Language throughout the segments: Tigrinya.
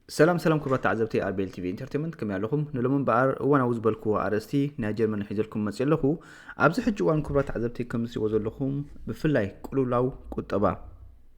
سلام كبرت عزبتي اربيل تي في انترتينمنت كما لكم نلوم بار وانا وزبلكو ارستي ناجر من حيزلكم مسيلخو ابز حج وان كبرت عزبتي كمسي وزلخم بفلاي قلولاو قطبا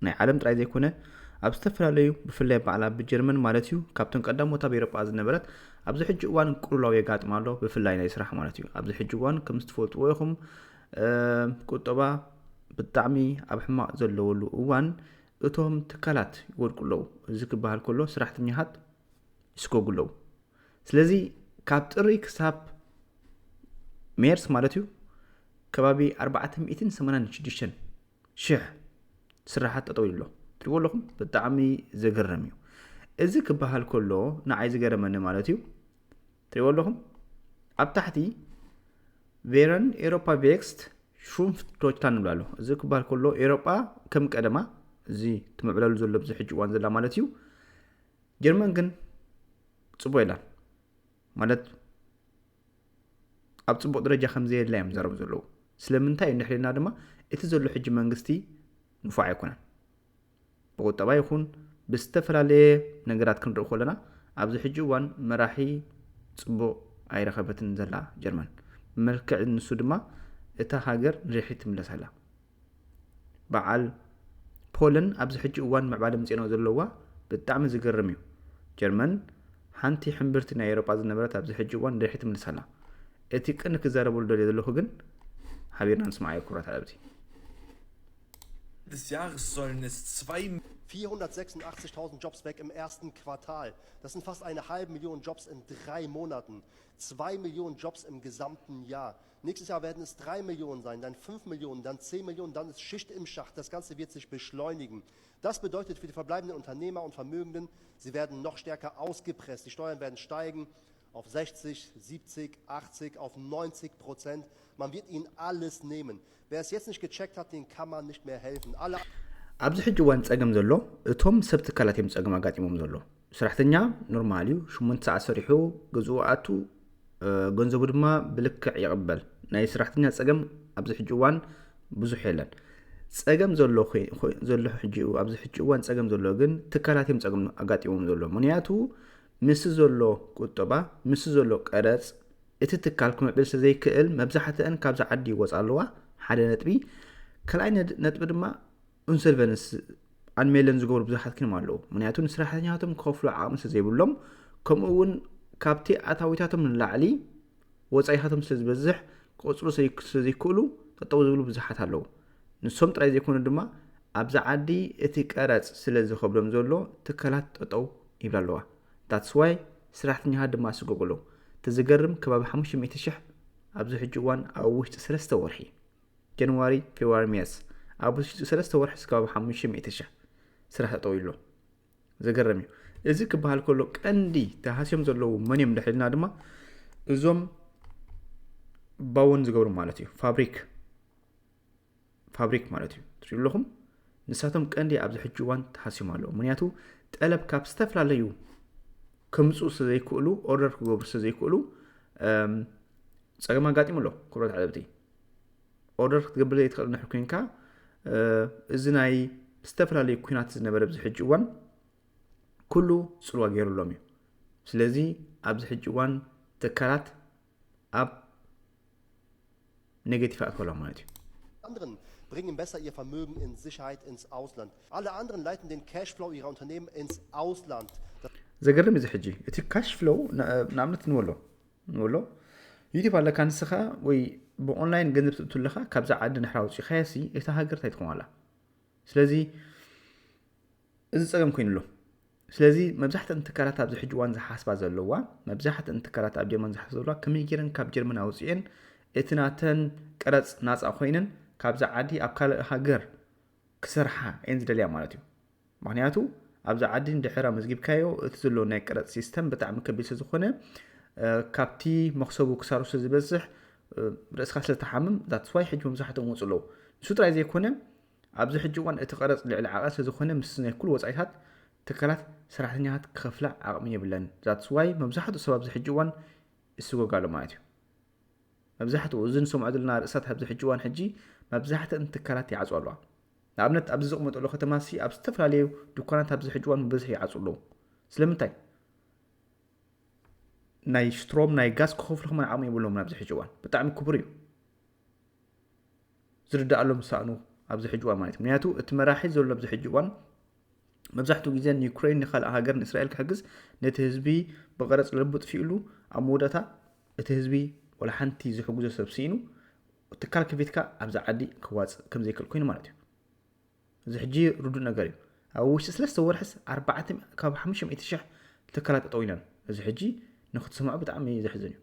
ناي عالم طراي زيكونه اب استفراليو بفلاي بعلا بجرمن مالتيو كابتن قدام وتا بيرب از نبرت ابز حج وان قلولاو يغاطمالو بفلاي ناي سراح مالتيو ابز حج وان كمستفوت ويخم قطبا بالطعمي اب حما زلولو وان እቶም ትካላት ይወድቁለው እዚ ክበሃል ከሎ ስራሕተኛታት ይስኮጉለው ስለዚ ካብ ጥሪ ክሳብ ሜርስ ማለት እዩ ከባቢ 486 ሽሕ ስራሓት ጠጠው ኢሎ ትሪእዎ ኣለኹም ብጣዕሚ ዘገርም እዩ እዚ ክበሃል ከሎ ንዓይ ዝገረመኒ ማለት እዩ ትሪእዎ ኣለኹም ኣብ ታሕቲ ቬረን ኤሮፓ ቬክስት ሹምፍት ዶችላንድ ንብላሎ እዚ ክበሃል ከሎ ኤሮፓ ከም ቀደማ زي تمبلالو زلو بزي حج وان زلا مالتيو جرمن كن صبو يلا مالت اب صبو درجه 5 لا يمزرب زلو سلمنتاي نحلنا دما اتي زلو حج منغستي نفع يكون بقطبا يكون بستفرالي نغرات كنرو خلنا ابزي حج وان مراحي صبو اي رخبتن زلا جرمن ملكع النسو دما اتا هاجر ريحي تملسلا بعل بولن ابز حج وان معباله مصينو زلوا بتعم زغرم يو جرمن حنتي حنبرتنا يوروبا زنبرت ابز حج وان ريحت منسلا اتي كنك زاربول دول يدلو كن حبيبنا نسمع يكرات علبتي des Jahres sollen es 486.000 Jobs weg im ersten Quartal. Das sind fast 500.000 Jobs in 3 Monaten. 2 Millionen Jobs im gesamten Jahr. Nächstes Jahr werden es 3 Millionen sein, dann 5 Millionen, dann 10 Millionen, dann ist Schicht im Schacht. Das Ganze wird sich beschleunigen. Das bedeutet für die verbleibenden Unternehmer und Vermögenden, sie werden noch stärker ausgepresst. Die Steuern werden steigen auf 60, 70, 80, auf 90%. Man wird ihnen alles nehmen. Wer es jetzt nicht gecheckt hat, den kann man nicht mehr helfen. Alle ابز حج وان صقم زلو اتوم سبت كلاتيم صقم اغاطيموم زلو سرحتنيا نورماليو 8 ساعه سريحو غزواتو ገንዘቡ ድማ ብልክዕ ይቅበል ናይ ስራሕተኛ ጸገም ኣብዚ ሕጂ እዋን ብዙሕ የለን ጸገም ዘሎ ሕጂ ኣብዚ ሕጂ እዋን ጸገም ዘሎ ግን ትካላትም ጸገም ኣጋጢሞም ዘሎ ምክንያቱ ምስ ዘሎ ቁጠባ ምስ ዘሎ ቀረጽ እቲ ትካል ክምዕብል ስለዘይክእል መብዛሕትአን ካብዛ ዓዲ ይወፃ ኣለዋ ሓደ ነጥቢ ካልኣይ ነጥቢ ድማ ኢንሰልቨንስ አንሜለን ዝገብሩ ብዙሓት ክንም ኣለዉ ምክንያቱ ንስራሕተኛቶም ክኸፍሉ ዓቕሚ ስለዘይብሎም ከምኡውን ካብቲ ኣታዊታቶም ንላዕሊ ወጻኢታቶም ስለዝበዝሕ ቁጽሩ ስለዘይክእሉ ጠጠው ዝብሉ ብዙሓት ኣለዉ ንሶም ጥራይ ዘይኮኑ ድማ ኣብዛ ዓዲ እቲ ቀረጽ ስለዝኸብሎም ዘሎ ትካላት ጠጠው ይብላ ኣለዋ that's why ስራሕተኛታት ድማ ስጎጎሎ ተዝገርም ከባቢ 500,000 ኣብዚ ሕጂ እዋን ኣብ ውሽጢ 3 ወርሒ ጃንዋሪ ፌብሩዋሪ ሜርስ ኣብ ውሽጢ 3 ወርሒ ከባቢ 500,000 ስራሕ ጠጠው ኢሎ ዘገርም እዩ እዚ ክበሃል ከሎ ቀንዲ ተሃስዮም ዘለዉ መን እዮም ድሕልና ድማ እዞም ባውን ዝገብሩ ማለት እዩ ፋብሪክ ማለት እዩ ትሪለኹም ንሳቶም ቀንዲ ኣብዚ ሕጂ እዋን ተሃስዮም ኣለዉ ምክንያቱ ጠለብ ካብ ዝተፈላለዩ ከምፁ ስለዘይክእሉ ኦርደር ክገብሩ ስለዘይክእሉ ጸገም ኣጋጢሙ ኣሎ ክብረት ዓለብቲ ኦርደር ክትገብር ዘይትኽእል ንሕር ኮይንካ እዚ ናይ ዝተፈላለዩ ኩናት ዝነበረ ኣብዚ ሕጂ እዋን كله صلوا غيروا لهم سلازي ابز حجوان تكرات اب نيجاتيف اكولهم مالتي anderen bringen besser ihr Vermögen in Sicherheit ins Ausland. Alle anderen leiten den Cashflow ihrer Unternehmen ins Ausland. زغرم እዚ ሕጂ እቲ ካሽ ፍሎው ናምነት ንወሎ ዩቲዩብ አለ ካንስኻ ወይ ብኦንላይን ገንዘብ ትልኻ ካብዛ ዓዲ ንሕራውጪ ኸያሲ እታ ሃገር ታይትኾማላ ስለዚ እዚ ጸገም ኮይኑሎ ስለዚ መብዛሕትአን ትካላት ኣብዚ ሕጂ እዋን ዝሓስባ ዘለዋ መብዛሕትአን ትካላት ኣብ ጀርመን ዝሓስባ ዘለዋ ከመይ ጌረን ካብ ጀርመን ኣውፅአን እቲ ናተን ቀረጽ ናጻ ኮይነን ካብዛ ዓዲ ኣብ ካልእ ሃገር ክሰርሓ እየን ዝደልያ ማለት እዩ ምክንያቱ ኣብዛ ዓዲ እንድሕር መዝጊብካዮ እቲ ዘሎ ናይ ቀረጽ ሲስተም ብጣዕሚ ከቢድ ስለዝኾነ ካብቲ መክሰቡ ክሳሩ ስለዝበዝሕ ርእስካ ስለተሓምም that's why ሕጂ መብዛሕትኦም ወፁ ኣለዉ ንሱ ጥራይ ዘይኮነ ኣብዚ ሕጂ እዋን እቲ ቀረጽ ልዕሊ ዓቐን ስለዝኾነ ምስ ናይ ኩሉ ወጻኢታት ትካላት ሰራሕተኛታት ክኸፍላ ዓቕሚ የብለን that's why መብዛሕትኡ ሰብ ኣብዚ ሕጂ እዋን ይስጎጋሉ ማለት እዩ መብዛሕትኡ እዚ ንሰምዖ ዘለና ርእሳት ኣብዚ ሕጂ እዋን ሕጂ መብዛሕትአን ትካላት ይዓፅዉ ኣለዋ ንኣብነት ኣብዚ ዝቕመጡ ዘሎ ከተማሲ ኣብ ዝተፈላለዩ ድኳናት ኣብዚ ሕጂ እዋን ብብዝሒ ይዓፅዉ ኣለዉ ስለምንታይ ናይ ሽትሮም ናይ ጋዝ ክኸፍልኩም ዓቕሚ የብሎም ኣብዚ ሕጂ እዋን ብጣዕሚ ክቡር እዩ ዝርዳእሎም ሳእኑ ኣብዚ ሕጂ እዋን ማለት እዩ ምክንያቱ እቲ መራሒ ዘሎ ኣብዚ ሕጂ እዋን መብዛሕትኡ ግዜ ንዩክሬን ንካልእ ሃገር ንእስራኤል ክሕግዝ ነቲ ህዝቢ ብቀረፅ ልቡ ጥፊኡሉ ኣብ መወዳእታ እቲ ህዝቢ ወላ ሓንቲ ዝሕግዞ ሰብ ሲኢኑ ትካል ክቤትካ ኣብዛ ዓዲ ክዋፅእ ከም ዘይክእል ኮይኑ ማለት እዩ እዚ ሕጂ ርዱእ ነገር እዩ ኣብ ውሽጢ 3 ወርሕስ 4 ካብ 500,000 ትካላት ጠጠው ኢለን እዚ ሕጂ ንክትሰምዑ ብጣዕሚ ዘሕዝን እዩ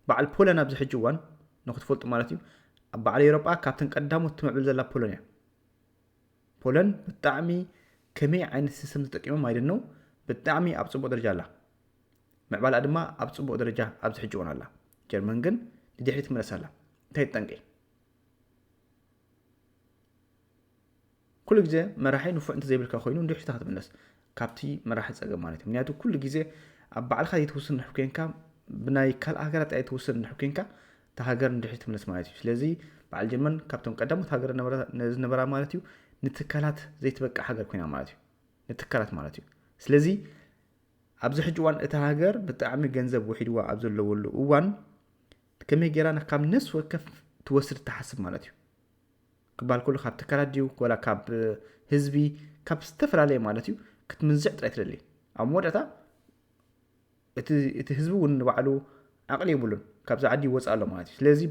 በዓል ፖላንድ ኣብዚ ሕጂ እዋን ንክትፈልጡ ማለት እዩ ኣብ በዓል ኤውሮጳ ካብተን ቀዳሞት ትምዕብል ዘላ ፖላንድ እያ ፖላንድ ብጣዕሚ ከመይ ዓይነት ሲስተም ተጠቂሞም አይደነው ብጣዕሚ ኣብ ፅቡቅ ደረጃ ኣላ ምዕባላ ድማ ኣብ ፅቡቅ ደረጃ ኣብዚ ሕጂ እዋን ኣላ ጀርመን ግን ንድሕሪት ትመለስ ኣላ እንታይ ትጠንቂ ኩሉ ግዜ መራሒ ንፉዕ እንተዘይብልካ ኮይኑ ንድሕሪት ክትምለስ ካብቲ መራሒ ፀገም ማለት እዩ ምክንያቱ ኩሉ ግዜ ኣብ ባዕልካ ዘይትውስን ንሕብ ኮንካ ብናይ ካልእ ሃገራት ኣይትውስን ንሕብ ኮንካ እቲ ሃገር ንድሕሪት ትምለስ ማለት እዩ ስለዚ በዓል ጀርመን ካብቶም ቀዳሞት ሃገር ዝነበራ ማለት እዩ ንትካላት ዘይትበቃ ሃገር ኮይና ማለት እዩ ንትካላት ማለት እዩ ስለዚ ኣብዚ ሕጂ እዋን እቲ ሃገር ብጣዕሚ ገንዘብ ወሒድዋ ኣብ ዘለወሉ እዋን ከመይ ጌራ ካብ ነፍሲ ወከፍ ትወስድ ተሓስብ ማለት እዩ ክባል ኩሉ ካብ ትካላት ድዩ ወላ ካብ ህዝቢ ካብ ዝተፈላለየ ማለት እዩ ክትምንዝዕ ጥራይ ትደሊ ኣብ መወዳእታ እቲ ህዝቢ እውን ንባዕሉ ዓቕሊ የብሉን ካብዚ ዓዲ ይወፅእ ኣሎ ማለት እዩ ስለዚ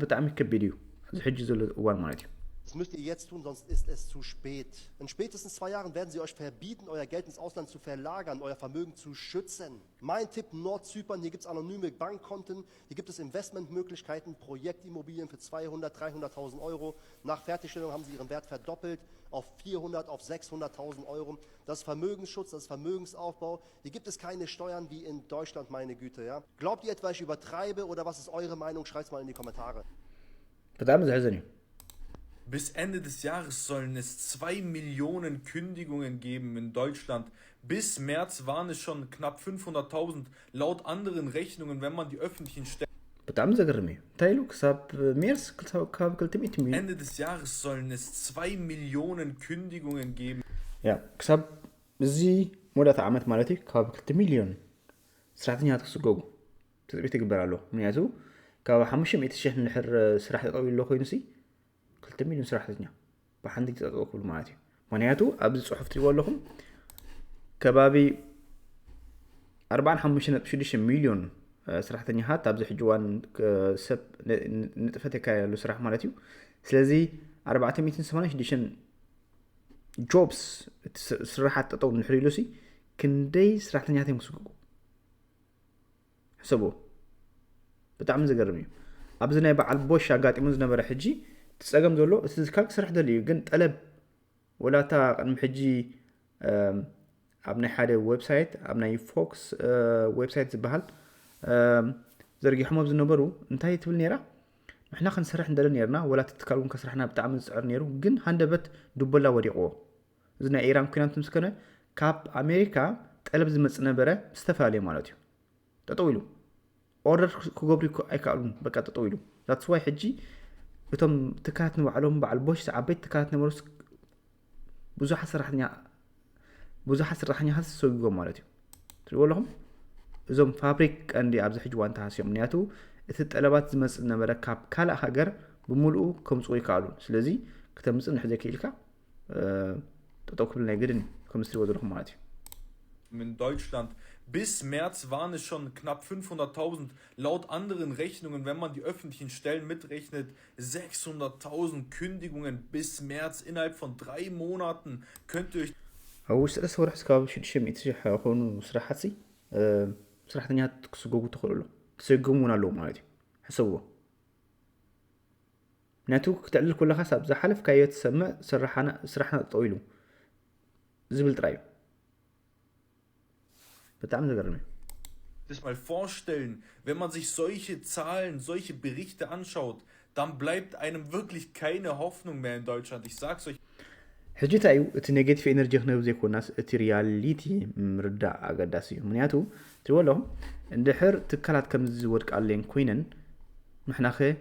ብጣዕሚ ከቢድ እዩ ኣብዚ ሕጂ ዘሎ እዋን ማለት እዩ Das müsst ihr jetzt tun, sonst ist es zu spät. In spätestens 2 Jahren werden sie euch verbieten, euer Geld ins Ausland zu verlagern, euer Vermögen zu schützen. Mein Tipp, Nordzypern, hier gibt es anonyme Bankkonten, hier gibt es Investmentmöglichkeiten, Projektimmobilien für 200.000, 300.000 Euro. Nach Fertigstellung haben sie ihren Wert verdoppelt auf 400.000, auf 600.000 Euro. Das ist Vermögensschutz, das ist Vermögensaufbau. Hier gibt es keine Steuern wie in Deutschland, meine Güte. Ja? Glaubt ihr etwa, ich übertreibe oder was ist eure Meinung? Schreibt es mal in die Kommentare. Bis Ende des Jahres sollen es 2 Millionen Kündigungen geben in Deutschland. Bis März waren es schon knapp 500.000 laut anderen Rechnungen, wenn man die öffentlichen Stellen... Ende des Jahres sollen es 2 Millionen Kündigungen geben. Ja, كسب زي مودة عامت مالتي كاب 2 مليون سرعتني هتكسجوجو تثبيت جبر له من يعزو كاب 500,000 نحر سرعة طويل له خوينسي 2 مليون سرعتني بحندك تتوكل معاتي منياتو أبز صحف تقول لهم كبابي 4.5 مليون سرعتني هات أبز حجوان سب نتفتك له سرعة مالتيو سلازي 480 جوبس سرعة تطور نحري لوسي كندي سرعتني هاتي مسكوكو حسبوه بتعمل زقرمي أبزنا يبقى البوش شاقاتي مزنا برحجي تساقم دولو استذكارك سرح دليو قن طلب ولا تا قدم حجي ابني حدا ويب سايت ابني فوكس ويب سايت زبهال زرقي حمو بزنبرو انتهي تبل نيرا نحنا خنسرح ندل نيرنا ولا تتكالون كسرحنا بتعمل سعر نيرو قن هندبت دبلا وريقو زنا ايران كنا تمسكنا كاب امريكا طلب زمص نبره استفالي مالتي تطويلو اوردر كغبري ايكالون بقى تطويلو ذاتس واي حجي بتم تكات نوعلهم بعلبوش عبيت تكات نمرس بزح سرحني هاس سويقو مالتي تقول لهم زوم فابريك عندي ابز حجوان تحاسيوم نياتو الطلبات زمص نبره كاب كالا هاجر بملؤ كمصو يكالون سلازي كتمص نحذك يلكا تطوكل نيغدن كمستري وزرهم مالتي in Deutschland. Bis März waren es schon knapp 500.000, laut anderen Rechnungen, wenn man die öffentlichen Stellen mitrechnet, 600.000 Kündigungen bis März. Innerhalb von 3 Monaten könnt ihr euch... هوش سلسة ورح سكاب شيء يتسيح هون سرحتي سرحتني هات كسجوجو تخلله كسجومونا لو مالتي حسبوه ناتوك تعلل كل حساب زحلف كي يتسمى سرحنا طويلو زبل ترايب sich mal vorstellen, wenn man sich solche Zahlen, solche Berichte anschaut, dann bleibt einem wirklich keine Hoffnung mehr in Deutschland. Ich sag's euch. حجيت أيو النيجاتيف إنرجي خنوب زي كوناس الرياليتي مردا أقداسي منياتو تقول لهم إن حر تكلات كم زودك علين كوينن نحنا خي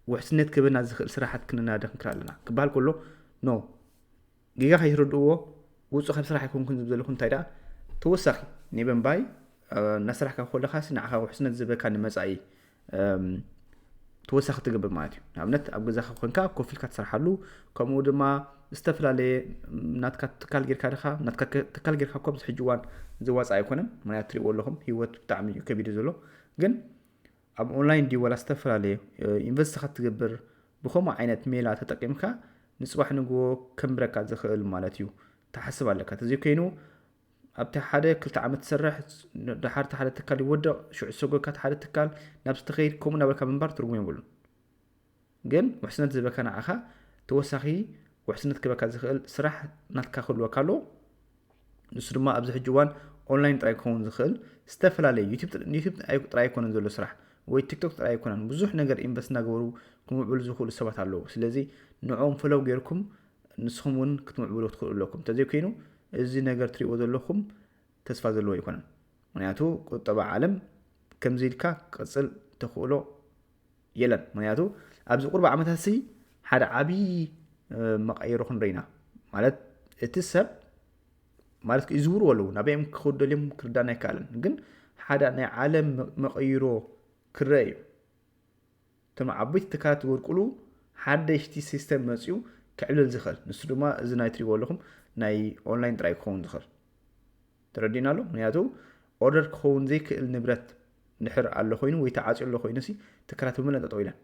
وحسنت كبرنا سراحة كنا نادخ كرالنا كبال كله نو جيجا خيردوه وصو خمس راح يكون كنت بزلكم تايدا ተወሳኺ ኔበንባይ እናስራሕካ ከለኻሲ ንዓኻ ውሕስነት ዝበካ ንመጻኢ ተወሳኺ ትገብር ማለት እዩ ንኣብነት ኣብ ገዛኻ ኮንካ ኮፍ ኢልካ ትሰርሓሉ ከምኡ ድማ ዝተፈላለየ ናትካ ትካል ጌርካ ድኻ ናትካ ትካል ጌርካ እኳ ብዚ ሕጂ እዋን ዝዋፅእ ኣይኮነን ምክንያቱ ትሪእዎ ኣለኹም ሂወት ብጣዕሚ እዩ ከቢዱ ዘሎ ግን ኣብ ኦንላይን ዲ ወላ ዝተፈላለየ ኢንቨስትኻ ትገብር ብከምኡ ዓይነት ሜላ ተጠቂምካ ንፅባሕ ንግቦ ከምብረካ ዝኽእል ማለት እዩ ተሓስብ ኣለካ ተዘይ ኮይኑ ኣብቲ ሓደ 2 ዓመት ትሰርሕ ድሓር ሓደ ትካል ይወድቕ ሽዑ ሰጎካ ሓደ ትካል ናብ ዝተኸይድ ከምኡ ናበልካ ምንባር ትርጉም የብሉን ግን ውሕስነት ዝበካ ንዓኻ ተወሳኺ ውሕስነት ክበካ ዝኽእል ስራሕ ናትካ ክህልወካ ኣሎ ንሱ ድማ ኣብዚ ሕጂ እዋን ኦንላይን ጥራይ ክኸውን ዝኽእል ዝተፈላለየ ዩቲዩብ ጥራይ ኣይኮነን ዘሎ ስራሕ ወይ ቲክቶክ ጥራይ ኣይኮነን ብዙሕ ነገር ኢንቨስት እናገበሩ ክምዕብሉ ዝኽእሉ ሰባት ኣለዉ ስለዚ ንዖም ፈለው ጌርኩም ንስኹም እውን ክትምዕብሉ ትኽእሉ ኣለኩም ተዘይ ኮይኑ እዚ ነገር ትሪእዎ ዘለኹም ተስፋ ዘለዎ ኣይኮነን ምክንያቱ ቁጠባ ዓለም ከምዚ ኢልካ ክቅፅል ተኽእሎ የለን ምክንያቱ ኣብዚ ቁርባ ዓመታት ሲ ሓደ ዓብዪ መቐይሮ ክንረኢና ማለት እቲ ሰብ ማለት ይዝውርዎ ኣለዉ ናበኦም ክኸደልዮም ክርዳና ኣይከኣለን ግን ሓደ ናይ ዓለም መቐይሮ ክረአ እዩ እቶም ዓበይቲ ትካላት ዝወድቁሉ ሓደሽቲ ሲስተም መፅኡ ክዕብለል ዝኽእል ንሱ ድማ እዚ ናይ ትሪእዎ ኣለኹም ናይ ኦንላይን ጥራይ ክኸውን ዝኽእል ተረዲና ኣሎ ምክንያቱ ኦርደር ክኸውን ዘይክእል ንብረት ንሕር ኣሎ ኮይኑ ወይ ተዓፅዩ ኣሎ ኮይኑ ሲ ትካላት ብምልእ ጠጠው ኢለን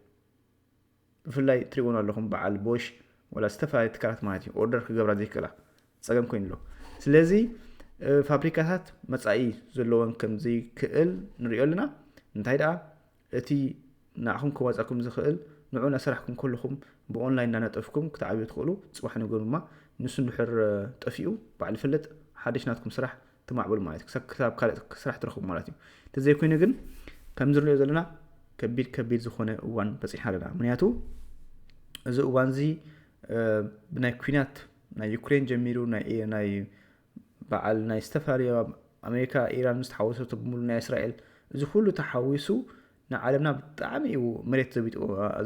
ብፍላይ ትሪእዎን ኣለኹም በዓል ቦሽ ወላ ዝተፈላለዩ ትካላት ማለት እዩ ኦርደር ክገብራ ዘይክእላ ፀገም ኮይኑ ኣሎ ስለዚ ፋብሪካታት መጻኢ ዘለዎን ከምዚ ክእል ንሪኦ ኣለና እንታይ ደኣ እቲ ንዓኹም ክዋፀኩም ዝኽእል ንዑ ናስራሕኩም ከለኹም ብኦንላይን እናነጠፍኩም ክትዓብዩ ትኽእሉ ፅባሕ ነገር ድማ ንሱ ንድሕር ጠፊኡ በዓል ፍለጥ ሓደሽ ናትኩም ስራሕ ትማዕብሉ ማለት እዩ ክሳብ ካልእ ስራሕ ትረኽቡ ማለት እዩ ተዘይ ኮይኑ ግን ከምዚ ንሪኦ ዘለና ከቢድ ዝኾነ እዋን በፂሕና ኣለና ምክንያቱ እዚ እዋን እዚ ብናይ ኩናት ናይ ዩክሬን ጀሚሩ ናይ በዓል ናይ ዝተፈላለዩ ኣሜሪካ ኢራን ምስ ተሓወሰቱ ብምሉ ናይ እስራኤል እዚ ኩሉ ተሓዊሱ ንዓለምና ብጣዕሚ እዩ መሬት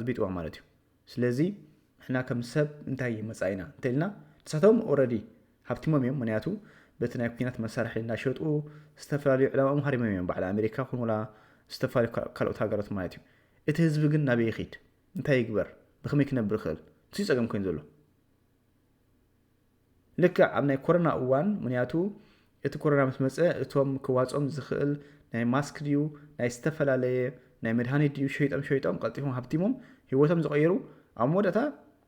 ዘቢጥዋ ማለት እዩ ስለዚ ንሕና ከም ሰብ እንታይ መፃኢና እንተኢልና ንሳቶም ኦልሬዲ ሃብቲሞም እዮም ምክንያቱ በቲ ናይ ኩናት መሳርሒ እናሸጡ ዝተፈላለዩ ዕላማኦም ሃሪሞም እዮም በዓል ኣሜሪካ ኩን ወላ ዝተፈላለዩ ካልኦት ሃገራት ማለት እዩ እቲ ህዝቢ ግን ናበይ ይኸይድ እንታይ ይግበር ብኸመይ ክነብር ይኽእል ንሱ ፀገም ኮይኑ ዘሎ ልክዕ ኣብ ናይ ኮሮና እዋን ምክንያቱ እቲ ኮሮና ምስ መፀ እቶም ክዋፆም ዝኽእል ናይ ማስክ ድዩ ናይ ዝተፈላለየ ናይ መድሃኒት ድዩ ሸይጦም ቀልጢፎም ሃብቲሞም ሂወቶም ዝቐየሩ ኣብ መወዳእታ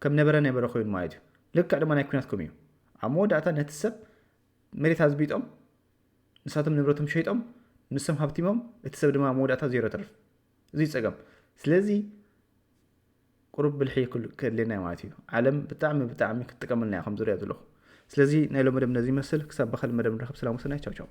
ከም ነበረ ኮይኑ ማለት እዩ ልክዕ ድማ ናይ ኩናት ከም እዩ ኣብ መወዳእታ ነቲ ሰብ መሬት ኣዝቢጦም ንሳቶም ንብረቶም ሸይጦም ንሶም ሃብቲሞም እቲ ሰብ ድማ መወዳእታ ዜሮ ተርፍ እዚ ፀገም ስለዚ ቁሩብ ብልሒ ከድልየና ማለት እዩ ዓለም ብጣዕሚ ክትጥቀመልና ከም ዝሪኦ ዘለኹ ስለዚ ናይ ሎም መደብ ነዚ ይመስል ክሳብ በኸል መደብ ንረኽብ ሰላም ወሰናይ ቻው